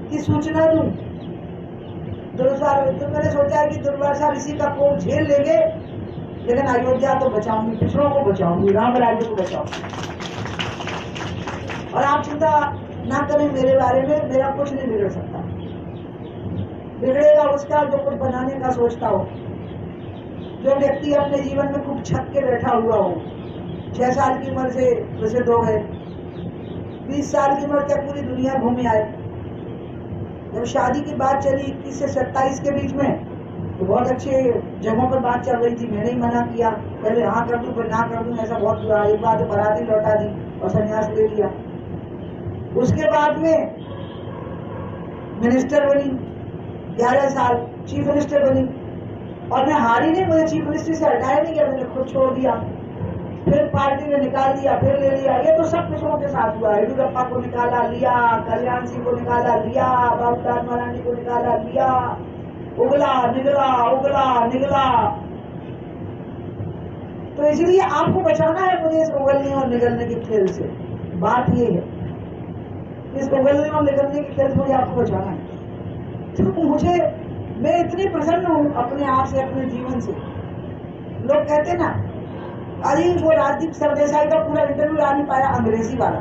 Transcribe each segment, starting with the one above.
की सूचना दूं। तो मैंने सोचा है कि दुर्वासा ऋषि का कोप झेल लेंगे, लेकिन अयोध्या तो बचाऊंगी, पिछड़ों को बचाऊंगी, राम राज्य को बचाऊंगी। और आप चिंता ना करें मेरे बारे में, मेरा कुछ नहीं बिगड़ सकता। बिगड़ेगा उसका जो कुछ बनाने का सोचता हो, जो व्यक्ति अपने जीवन में खूब छक के बैठा हुआ हो। 6 साल की उम्र से प्रसिद्ध हो गए, 20 साल की उम्र तक पूरी दुनिया घूमे आए। जब शादी की बात चली 21 से 27 के बीच में, तो बहुत अच्छे जगहों पर बात चल रही थी। मैंने ही मना किया, पहले हाँ कर दूं फिर ना कर दूं, ऐसा बहुत हुआ। एक बार तो बराती लौटा दी और संन्यास ले लिया। उसके बाद में मिनिस्टर बनी, 11 साल चीफ मिनिस्टर बनी, और मैं हारी नहीं, मुझे चीफ मिनिस्टर से हटाया नहीं गया, मैंने खुद छोड़ दिया। फिर पार्टी ने निकाल दिया, फिर ले लिया। ये तो सब पिछड़ों के साथ हुआ। येडियुरप्पा को निकाला, लिया, कल्याण सिंह को निकाला, लिया, बाबूलाल मरांडी को निकाला, लिया, उगला निगला, उगला निगला। तो इसलिए आपको बचाना है मुझे इस उगलने और निगलने के खेल से। बात ये है, इस उगलने और निगलने के खेल से मुझे आपको बचाना है। तो मैं इतनी प्रसन्न हूं अपने आप से, अपने जीवन से। लोग कहते ना, अरे वो राजदीप सरदेसाई का पूरा इंटरव्यू ला नहीं पाया, अंग्रेजी वाला,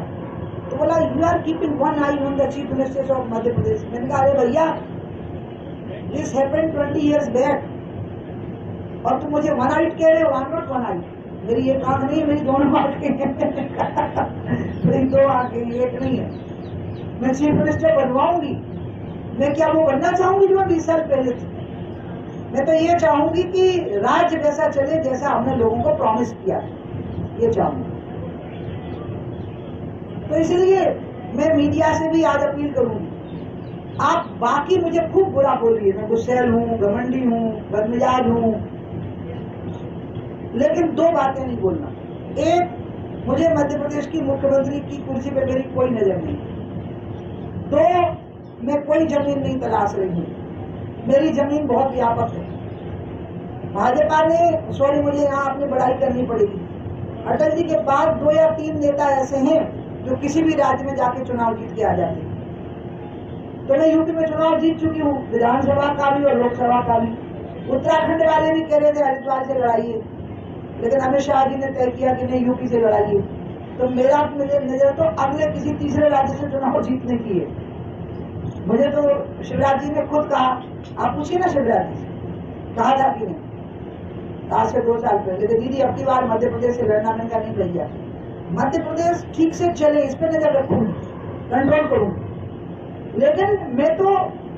तो बोला you are keeping one eye on the chief minister of Madhya Pradesh. मैंने कहा अरे भैया, दिस हैपेंड 20 years बैक, और तुम मुझे वन आइट कह रहे हो। आई एम नॉट वन आइट, मेरी एक आंख नहीं है, मेरी दोनों आंखें हैं। मेरी 2 आंखें, एक नहीं है। मैं चीफ मिनिस्टर बनवाऊंगी। मैं क्या वो बनना चाहूंगी जो 20 साल पहले थी? मैं तो ये चाहूंगी कि राज्य वैसा चले जैसा हमने लोगों को प्रॉमिस किया, ये चाहूंगी। तो इसलिए मैं मीडिया से भी आज अपील करूंगी, आप बाकी मुझे खूब बुरा बोलिए, मैं गुस्सैल हूं, घमंडी हूं, बदमिजाज हूं, लेकिन 2 बातें नहीं बोलना। एक, मुझे मध्य प्रदेश की मुख्यमंत्री की कुर्सी पे मेरी कोई नजर नहीं। 2, मैं कोई जमीन नहीं तलाश रही हूँ, मेरी जमीन बहुत व्यापक है। भाजपा ने, सॉरी मुझे यहाँ अपनी बड़ाई करनी पड़ेगी, अटल जी के बाद 2 या 3 नेता ऐसे हैं जो किसी भी राज्य में जाके चुनाव जीत के आ जाते हैं। तो मैं यूपी में चुनाव जीत चुकी हूँ, विधानसभा का भी और लोकसभा का भी। उत्तराखंड वाले भी कह रहे थे हरिद्वार से लड़ाइए, लेकिन अमित शाह जी ने तय किया कि नहीं, यूपी से लड़ाइए। तो मेरा नजर तो अगले किसी तीसरे राज्य से चुनाव जीतने की है। मुझे तो शिवराज जी ने खुद कहा, आप पूछिए ना शिवराज जी से, कहा था कि नहीं आज से 2 साल पहले, कि दीदी अब की बार मध्य प्रदेश से लड़ना। मैंने कहा नहीं भैया, मध्य प्रदेश ठीक से चले इस पर नजर रखूंगी, कंट्रोल करूंगी, लेकिन मैं तो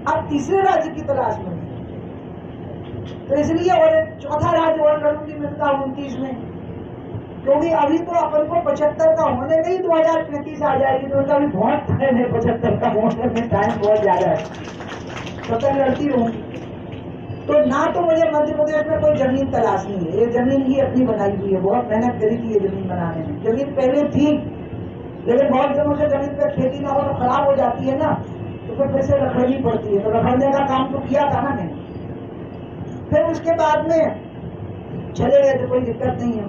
अब तीसरे राज्य की तलाश में हूं। तो इसलिए और 4था राज्य और लड़ूंगी, मैंने कहा 29 में, क्योंकि अभी तो अपन को 75 का होने में ही 2035 आ जाएगी, तो उनका भी बहुत टाइम है, 75 का होने में टाइम बहुत ज्यादा है। तो तक लड़ती रहूंगी। तो ना तो मुझे मध्य प्रदेश में कोई जमीन तलाशनी है, ये जमीन ही अपनी बनाई हुई है, बहुत मेहनत करी थी ये जमीन बनाने में। जमीन पहले थी, लेकिन बहुत दिनों से जमीन पर खेती ना हो तो खराब हो जाती है ना, तो फिर से रखड़नी पड़ती है। तो रखड़ने का काम तो किया था ना मैंने। फिर उसके बाद में चले गए तो कोई दिक्कत नहीं है।